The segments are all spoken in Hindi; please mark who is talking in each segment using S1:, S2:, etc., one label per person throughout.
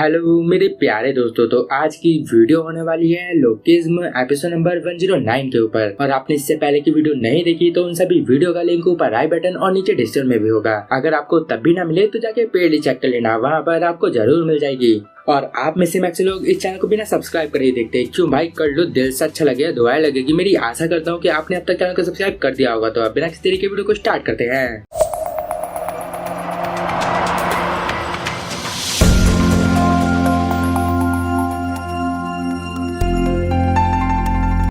S1: हेलो मेरे प्यारे दोस्तों, तो आज की वीडियो होने वाली है लोकेज्म एपिसोड नंबर 109 के ऊपर। और आपने इससे पहले की वीडियो नहीं देखी तो उन सभी वीडियो का लिंक ऊपर आई बटन और नीचे डिस्क्रिप्शन में भी होगा। अगर आपको तब भी ना मिले तो जाके पेड चेक कर लेना, वहाँ पर आपको जरूर मिल जाएगी। और आप में से मैक्सिमम लोग इस चैनल को बिना सब्सक्राइब कर ही देखते, क्यों भाई? कर लो, दिल से अच्छा लगे, दुआएं लगेगी। मेरी आशा करता हूँ कि आपने अब तक चैनल को सब्सक्राइब कर दिया होगा। तो अब बिना किसी तरीके वीडियो को स्टार्ट करते हैं।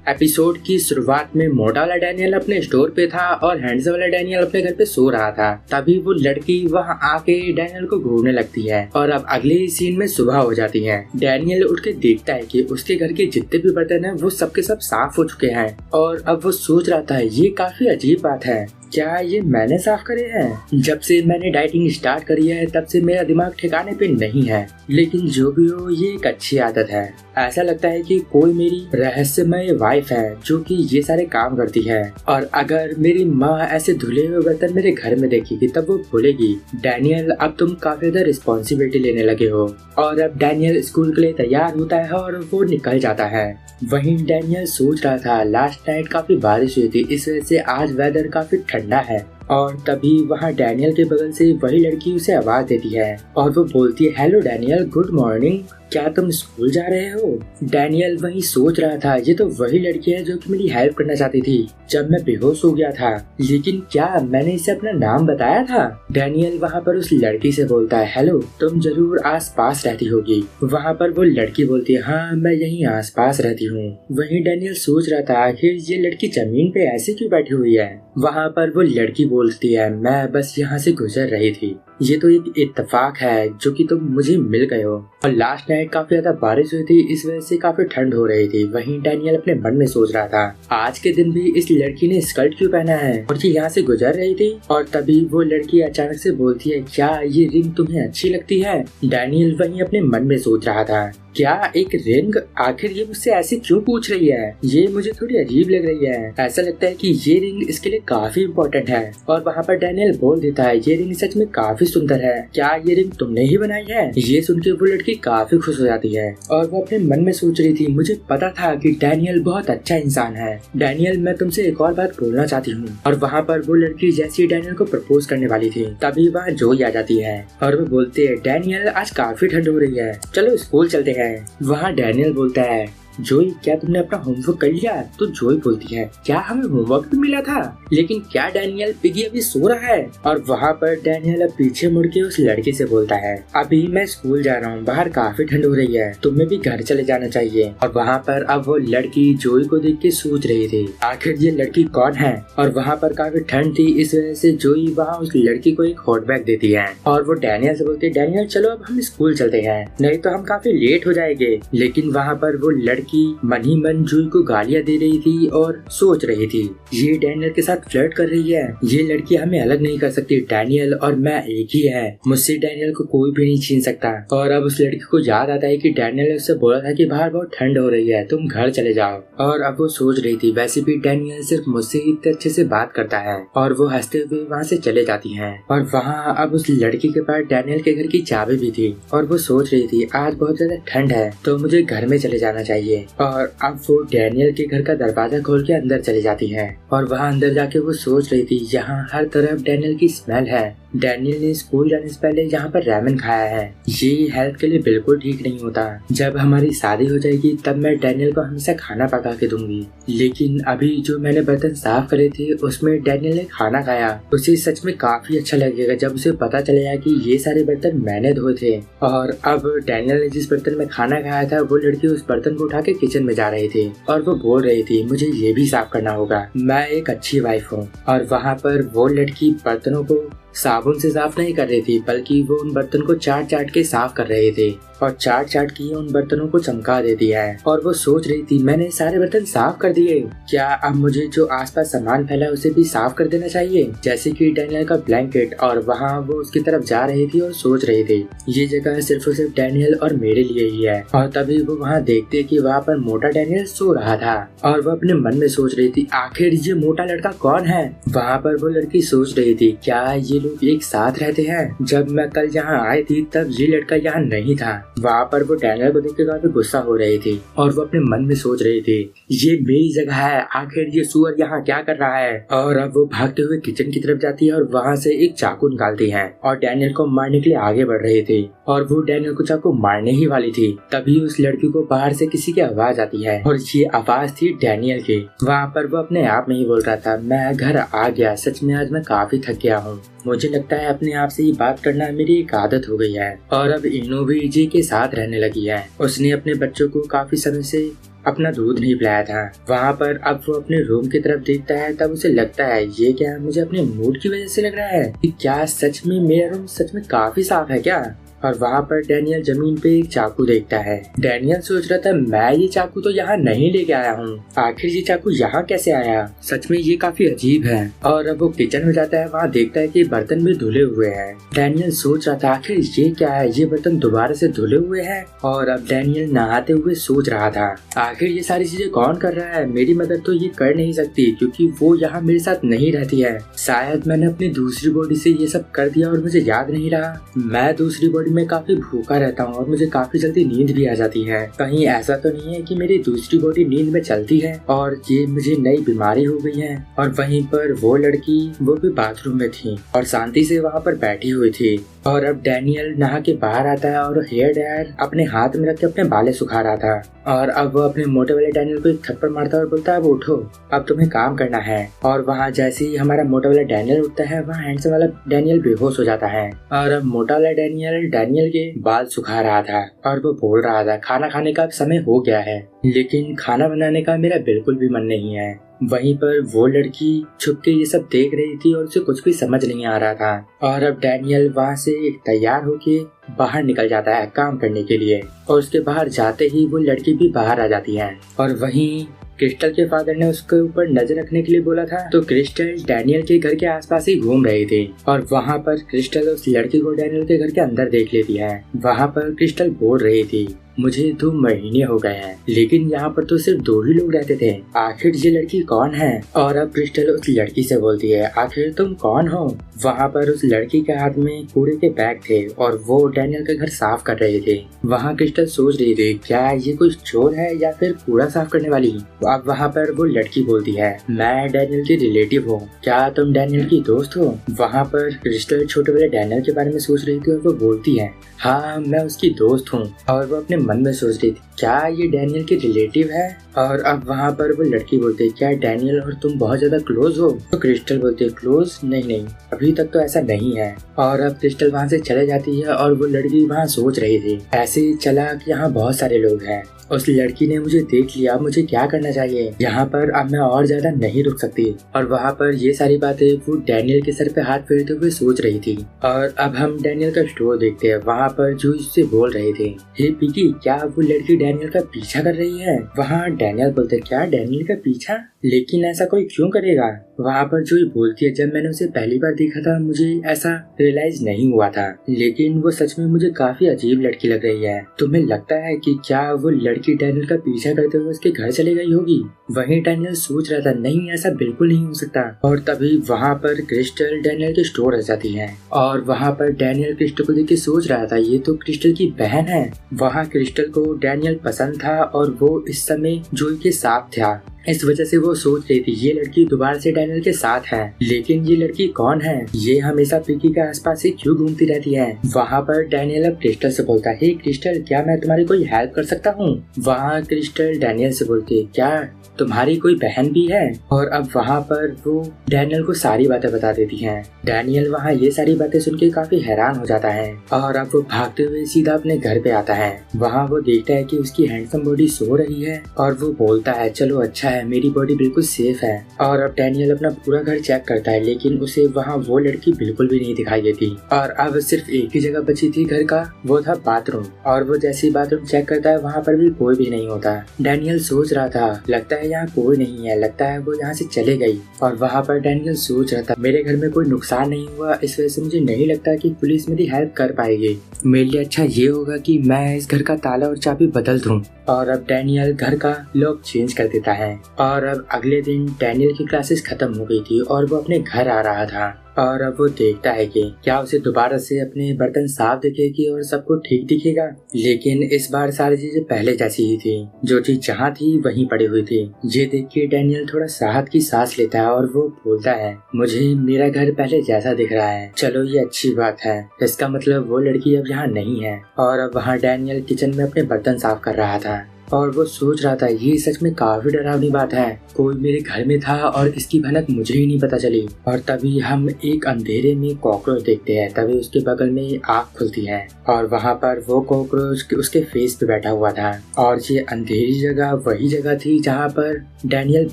S1: एपिसोड की शुरुआत में मोटा वाला डैनियल अपने स्टोर पे था और हैंडसम वाला डैनियल अपने घर पे सो रहा था। तभी वो लड़की वहाँ आके डैनियल को घूरने लगती है और अब अगले ही सीन में सुबह हो जाती है। डैनियल उठ के देखता है कि उसके घर के जितने भी बर्तन हैं वो सबके सब साफ हो चुके हैं। और अब वो सोच रहा था, ये काफी अजीब बात है, क्या ये मैंने साफ करे हैं? जब से मैंने डाइटिंग स्टार्ट करी है तब से मेरा दिमाग ठिकाने पे नहीं है। लेकिन जो भी हो, ये एक अच्छी आदत है। ऐसा लगता है कि कोई मेरी रहस्यमय वाइफ है जो कि ये सारे काम करती है। और अगर मेरी माँ ऐसे धुले हुए बर्तन मेरे घर में देखेगी तब वो बोलेगी, डैनियल अब तुम काफी ज्यादा रिस्पॉन्सिबिलिटी लेने लगे हो। और अब डैनियल स्कूल के लिए तैयार होता है और वो निकल जाता है। वहीं डैनियल सोच रहा था, लास्ट नाइट काफी बारिश हुई थी, इस वजह से आज वेदर काफी ठंडा है। और तभी वहाँ डैनियल के बगल से वही लड़की उसे आवाज देती है और वो बोलती है, हेलो डैनियल, गुड मॉर्निंग, क्या तुम स्कूल जा रहे हो? डैनियल वही सोच रहा था, ये तो वही लड़की है जो कि मेरी हेल्प करना चाहती थी जब मैं बेहोश हो गया था। लेकिन क्या मैंने इसे अपना नाम बताया था? डैनियल वहाँ पर उस लड़की से बोलता है, हेलो, तुम जरूर आस पास रहती होगी। वहाँ पर वो लड़की बोलती है, हाँ मैं यहीं आस पास रहती हूँ। वहीं डैनियल सोच रहा था, आखिर ये लड़की जमीन पे ऐसे क्यों बैठी हुई है? वहाँ पर वो लड़की बोलती है, मैं बस यहाँ से गुजर रही थी, ये तो एक इत्तेफाक है जो कि तुम मुझे मिल गए हो। और लास्ट नाइट काफी ज्यादा बारिश हुई थी, इस वजह से काफी ठंड हो रही थी। वहीं डैनियल अपने मन में सोच रहा था, आज के दिन भी इस लड़की ने स्कर्ट क्यों पहना है और ये यहाँ से गुजर रही थी। और तभी वो लड़की अचानक से बोलती है, क्या ये रिंग तुम्हें अच्छी लगती है? डैनियल वहीं अपने मन में सोच रहा था, क्या एक रिंग? आखिर ये मुझसे ऐसे क्यों पूछ रही है? ये मुझे थोड़ी अजीब लग रही है। ऐसा लगता है कि ये रिंग इसके लिए काफी इम्पोर्टेंट है। और वहाँ पर डैनियल बोल देता है, ये रिंग सच में काफी सुंदर है, क्या ये रिंग तुमने ही बनाई है? ये सुन के वो लड़की काफी खुश हो जाती है और वो अपने मन में सोच रही थी, मुझे पता था कि डैनियल बहुत अच्छा इंसान है। डैनियल, मैं तुमसे एक और बात बोलना चाहती हूँ। और वहाँ पर वो लड़की जैसे डैनियल को प्रपोज करने वाली थी तभी वहाँ जोई आ जाती है और वो बोलते है, डैनियल आज काफी ठंड हो रही है, चलो स्कूल चलते हैं। वहाँ डैनियल बोलता है, जोई क्या तुमने अपना होमवर्क कर लिया? तो जोई बोलती है, क्या हमें होमवर्क भी मिला था? लेकिन क्या डैनियल, पिगी अभी सो रहा है? और वहाँ पर डैनियल अब पीछे मुड़ के उस लड़की से बोलता है, अभी मैं स्कूल जा रहा हूँ, बाहर काफी ठंड हो रही है, तुम्हें भी घर चले जाना चाहिए। और वहाँ पर अब वो लड़की जोई को देख के सोच रही थी, आखिर ये लड़की कौन है? और वहाँ पर काफी ठंड थी, इस वजह से जोई वहाँ उस लड़की को एक हॉट बैग देती है और वो डैनियल से बोलती है, डैनियल चलो अब हम स्कूल चलते हैं, नहीं तो हम काफी लेट हो जाएंगे। लेकिन वहाँ पर वो लड़की मन ही मन जोई को गालियां दे रही थी और सोच रही थी, ये डैनियल के साथ फ्लर्ट कर रही है, ये लड़की हमें अलग नहीं कर सकती, डैनियल और मैं एक ही है, मुझसे डैनियल को कोई भी नहीं छीन सकता। और अब उस लड़की को याद आता है कि डैनियल ने उससे बोला था कि बाहर बहुत ठंड हो रही है, तुम घर चले जाओ। और अब वो सोच रही थी, वैसे भी डैनियल सिर्फ मुझसे ही इतने अच्छे से बात करता है। और वो हंसते हुए वहाँ से चले जाती है। और वहाँ अब उस लड़की के पास डैनियल के घर की चाबी भी थी और वो सोच रही थी, आज बहुत ज्यादा ठंड है तो मुझे घर में चले जाना चाहिए। और अब वो डैनियल के घर का दरवाजा खोल के अंदर चली जाती है और वहाँ अंदर जाके वो सोच रही थी, यहाँ हर तरफ डैनियल की स्मेल है। डैनियल ने स्कूल जाने से पहले यहाँ पर रैमन खाया है, ये हेल्थ के लिए बिल्कुल ठीक नहीं होता। जब हमारी शादी हो जाएगी तब मैं डैनियल को हमेशा खाना पका के दूंगी। लेकिन अभी जो मैंने बर्तन साफ करे थे उसमें डैनियल ने खाना खाया, उसे सच में काफी अच्छा लगेगा जब उसे पता चलेगा कि ये सारे बर्तन मैंने धोए थे। और अब डैनियल ने जिस बर्तन में खाना खाया था वो लड़की उस बर्तन को उठा के किचन में जा रही थी और वो बोल रही थी, मुझे ये भी साफ करना होगा, मैं एक अच्छी वाइफ हूँ। और वहाँ पर वो लड़की बर्तनों को साबुन से साफ नहीं कर रही थी बल्कि वो उन बर्तन को चाट चाट के साफ कर रहे थे और चाट चाट की उन बर्तनों को चमका देती है। और वो सोच रही थी, मैंने सारे बर्तन साफ कर दिए, क्या अब मुझे जो आसपास सामान फैला है उसे भी साफ कर देना चाहिए, जैसे कि डैनियल का ब्लैंकेट। और वहाँ वो उसकी तरफ जा रही थी और सोच रही थी, ये जगह सिर्फ और सिर्फ डैनियल और मेरे लिए ही है। और तभी वो वहाँ देखते कि वहाँ पर मोटा डैनियल सो रहा था और वो अपने मन में सोच रही थी, आखिर ये मोटा लड़का कौन है? वहाँ पर वो लड़की सोच रही थी, क्या ये लोग एक साथ रहते हैं? जब मैं कल यहाँ आई थी तब ये लड़का यहाँ नहीं था, वहाँ पर वो डैनियल को देख के काफी गुस्सा हो रही थी और वो अपने मन में सोच रही थी, ये मेरी जगह है, आखिर ये सुअर यहाँ क्या कर रहा है। और अब वो भागते हुए किचन की तरफ जाती है और वहाँ से एक चाकू निकालती है और डैनियल को मारने के लिए आगे बढ़ रही थी। और वो डैनियल को चाकू मारने ही वाली थी, तभी उस लड़की को बाहर से किसी की आवाज आती है और ये आवाज थी डैनियल की। वहाँ पर वो अपने आप में ही बोल रहा था, मैं घर आ गया, सच में आज मैं काफी थक गया हूँ। मुझे लगता है अपने आप से ही बात करना मेरी एक आदत हो गई है। और अब इनो भी जी के साथ रहने लगी है। उसने अपने बच्चों को काफी समय से अपना दूध नहीं पिलाया था। वहाँ पर अब वो अपने रूम की तरफ देखता है, तब उसे लगता है ये क्या मुझे अपने मूड की वजह से लग रहा है कि क्या सच में मेरा रूम सच में काफी साफ है क्या। और वहाँ पर डैनियल जमीन पे एक चाकू देखता है। डैनियल सोच रहा था, मैं ये चाकू तो यहाँ नहीं लेके आया हूँ, आखिर ये चाकू यहाँ कैसे आया, सच में ये काफी अजीब है। और अब वो किचन में जाता है, वहाँ देखता है कि बर्तन भी धुले हुए हैं। डैनियल सोच रहा था आखिर ये क्या है, ये बर्तन दोबारा से धुले हुए हैं। और अब डैनियल नहाते हुए सोच रहा था, आखिर ये सारी चीजें कौन कर रहा है, मेरी मदद तो ये कर नहीं सकती क्योंकि वो यहाँ मेरे साथ नहीं रहती है। शायद मैंने अपनी दूसरी बॉडी से ये सब कर दिया और मुझे याद नहीं रहा। मैं दूसरी बॉडी में काफी भूखा रहता हूँ और मुझे काफी जल्दी नींद भी आ जाती है। कहीं ऐसा तो नहीं है कि मेरी दूसरी बॉडी नींद में चलती है और ये मुझे नई बीमारी हो गई है। और वहीं पर वो लड़की वो भी बाथरूम में थी और शांति से वहाँ पर बैठी हुई थी। और अब डैनियल नहा के बाहर आता है और हेयर ड्रायर अपने हाथ में रख के अपने बालें सुखा रहा था। और अब वो अपने मोटे वाले डैनियल को एक थप्पड़ मारता है और बोलता है, अब उठो, अब तुम्हें काम करना है। और वहाँ जैसे ही हमारा मोटा वाला डैनियल उठता है, वहाँ हैंडसम वाला डैनियल बेहोश हो जाता है। और अब मोटा वाला डैनियल के बाल सुखा रहा था और वो बोल रहा था, खाना खाने का समय हो गया है, लेकिन खाना बनाने का मेरा बिल्कुल भी मन नहीं है। वहीं पर वो लड़की छुप के ये सब देख रही थी और उसे कुछ भी समझ नहीं आ रहा था। और अब डैनियल वहाँ से एक तैयार होके बाहर निकल जाता है काम करने के लिए। और उसके बाहर जाते ही वो लड़की भी बाहर आ जाती है। और वहीं क्रिस्टल के फादर ने उसके ऊपर नजर रखने के लिए बोला था, तो क्रिस्टल डैनियल के घर के आसपास ही घूम रही थी। और वहाँ पर क्रिस्टल उस लड़की को डैनियल के घर के अंदर देख लेती है। वहाँ पर क्रिस्टल बोल रही थी, मुझे 2 महीने हो गए हैं, लेकिन यहाँ पर तो सिर्फ 2 ही लोग रहते थे, आखिर ये लड़की कौन है। और अब क्रिस्टल उस लड़की से बोलती है, आखिर तुम कौन हो। वहाँ पर उस लड़की के हाथ में कूड़े के बैग थे और वो डैनियल का घर साफ कर रहे थे। वहाँ क्रिस्टल सोच रही थी, क्या ये कोई चोर है या फिर कूड़ा साफ करने वाली। अब वहाँ पर वो लड़की बोलती है, मैं डैनियल की रिलेटिव हूँ, क्या तुम डैनियल की दोस्त हो। वहाँ पर क्रिस्टल छोटे वाले डैनियल के बारे में सोच रही थी और वो बोलती है, हाँ मैं उसकी दोस्त हूँ। और वो अपने मन में सोच रही थी, क्या ये डैनियल की रिलेटिव है। और अब वहाँ पर वो लड़की बोलती है, क्या डैनियल और तुम बहुत ज्यादा क्लोज हो। तो क्रिस्टल बोलती है, क्लोज नहीं, अभी तक तो ऐसा नहीं है। और अब क्रिस्टल वहाँ से चले जाती है और वो लड़की वहाँ सोच रही थी, ऐसे ही चला कि यहाँ बहुत सारे लोग हैं, उस लड़की ने मुझे देख लिया, मुझे क्या करना चाहिए, यहाँ पर अब मैं और ज्यादा नहीं रुक सकती। और वहाँ पर ये सारी बातें वो डैनियल के सर पे हाथ फेरते हुए सोच रही थी। और अब हम डैनियल का स्टोर देखते हैं। वहाँ पर जो उससे बोल रहे थे, हे पिकी, क्या वो लड़की डैनियल का पीछा कर रही है। वहाँ डैनियल बोलते, क्या डैनियल का पीछा, लेकिन ऐसा कोई क्यों करेगा। वहाँ पर जो बोलती है, जब मैंने उसे पहली बार देखा था मुझे ऐसा रियलाइज नहीं हुआ था, लेकिन वो सच में मुझे काफी अजीब लड़की लग रही है। तुम्हें लगता है कि क्या वो लड़की डैनियल का पीछा करते हुए उसके घर चली गई होगी। वहीं डैनियल सोच रहा था, नहीं ऐसा बिल्कुल नहीं हो सकता। और तभी वहाँ पर क्रिस्टल डैनियल के स्टोर आ जाती है और वहाँ पर डैनियल क्रिस्टल को देख के सोच रहा था, ये तो क्रिस्टल की बहन है। वहाँ क्रिस्टल को डैनियल पसंद था और वो इस समय जोई के साथ था, इस वजह से वो सोच रही थी ये लड़की दोबारा से डैनियल के साथ है। लेकिन ये लड़की कौन है, ये हमेशा पिकी के आसपास ही क्यों घूमती रहती है। वहाँ पर डैनियल अब क्रिस्टल से बोलता है, हे क्रिस्टल, क्या मैं तुम्हारी कोई हेल्प कर सकता हूँ। वहाँ क्रिस्टल डैनियल से बोलती है, क्या तुम्हारी कोई बहन भी है। और अब वहाँ पर वो डैनियल को सारी बातें बता देती हैं। डैनियल वहाँ ये सारी बातें सुन के काफी हैरान हो जाता है और अब वो भागते हुए सीधा अपने घर पे आता है। वहाँ वो देखता है कि उसकी हैंडसम बॉडी सो रही है और वो बोलता है, चलो अच्छा है, मेरी बॉडी बिल्कुल सेफ है। और अब डैनियल अपना पूरा घर चेक करता है, लेकिन उसे वहाँ वो लड़की बिल्कुल भी नहीं दिखाई देती। और अब सिर्फ एक ही जगह बची थी घर का, वो था बाथरूम। और वो जैसे ही बाथरूम चेक करता है, वहाँ पर भी कोई भी नहीं होता। डैनियल सोच रहा था, लगता है यहाँ कोई नहीं है, लगता है वो यहाँ से चले गई। और वहाँ पर डैनियल सोच रहा था, मेरे घर में कोई नुकसान नहीं हुआ, इस वजह से मुझे नहीं लगता कि पुलिस मेरी हेल्प कर पाएगी। मेरे लिए अच्छा ये होगा कि मैं इस घर का ताला और चाबी बदल दूं। और अब डैनियल घर का लॉक चेंज कर देता है। और अब अगले दिन डैनियल की क्लासेस खत्म हो गई थी और वो अपने घर आ रहा था। और अब वो देखता है कि क्या उसे दोबारा से अपने बर्तन साफ दिखेगी और सबको ठीक दिखेगा। लेकिन इस बार सारी चीजें पहले जैसी ही थी, जो चीज जहाँ थी वहीं पड़ी हुई थी। ये देख के डैनियल थोड़ा राहत की सांस लेता है और वो बोलता है, मुझे मेरा घर पहले जैसा दिख रहा है। चलो ये अच्छी बात है, इसका मतलब वो लड़की अब यहाँ नहीं है। और अब वहाँ डैनियल किचन में अपने बर्तन साफ कर रहा था और वो सोच रहा था ये सच में काफी डरावनी बात है, कोई मेरे घर में था और इसकी भनक मुझे ही नहीं पता चली। और तभी हम एक अंधेरे में कॉकरोच देखते हैं। तभी उसके बगल में आँख खुलती है और वहाँ पर वो कॉकरोच उसके फेस पे बैठा हुआ था। और ये अंधेरी जगह वही जगह थी जहाँ पर डैनियल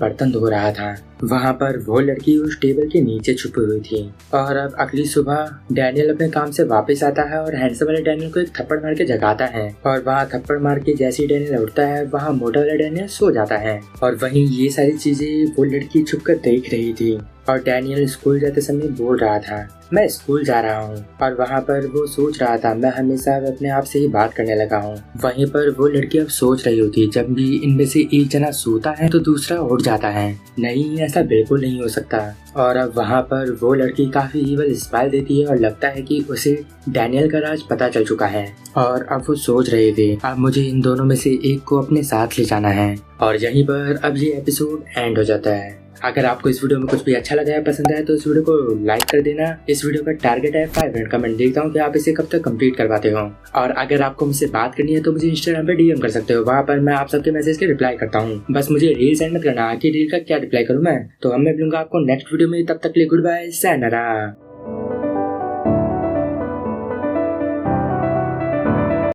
S1: बर्तन धो रहा था। वहाँ पर वो लड़की उस टेबल के नीचे छुपी हुई थी। और अब अगली सुबह डैनियल अपने काम से वापस आता है और हैंडसम वाले डैनियल को एक थप्पड़ मार के जगाता है। और वहाँ थप्पड़ मार के जैसे ही डैनियल उठता है, वहाँ मोटा वाला डैनियल सो जाता है। और वहीं ये सारी चीजें वो लड़की छुपकर देख रही थी। और डैनियल स्कूल जाते समय बोल रहा था, मैं स्कूल जा रहा हूँ। और वहाँ पर वो सोच रहा था, मैं हमेशा अपने आप से ही बात करने लगा हूँ। वहीं पर वो लड़की अब सोच रही होती, जब भी इनमें से एक जना सोता है तो दूसरा उठ जाता है। नहीं, ऐसा बिल्कुल नहीं हो सकता। और अब वहाँ पर वो लड़की काफी ईवल स्माइल देती है और लगता है कि उसे डैनियल का राज पता चल चुका है। और अब वो सोच रहे थे, अब मुझे इन दोनों में से एक को अपने साथ ले जाना है। और यहीं पर अब ये एपिसोड एंड हो जाता है। अगर आपको इस वीडियो में कुछ भी अच्छा लगा है, पसंद आया, तो इस वीडियो को लाइक कर देना। इस वीडियो का टारगेट है 500 कमेंट। देखता हूँ कि आप इसे कब तक कंप्लीट करवाते हो। और अगर आपको मुझसे बात करनी है तो मुझे इंस्टाग्राम पे डीएम कर सकते हो, वहाँ पर मैं आप सबके मैसेज के रिप्लाई करता हूँ। बस मुझे रील सेंड मत करना कि रील का क्या रिप्लाई करूँ मैं। तो हम मैं मिलूंगा आपको नेक्स्ट वीडियो में, तब तक के लिए गुड बाय, sayonara।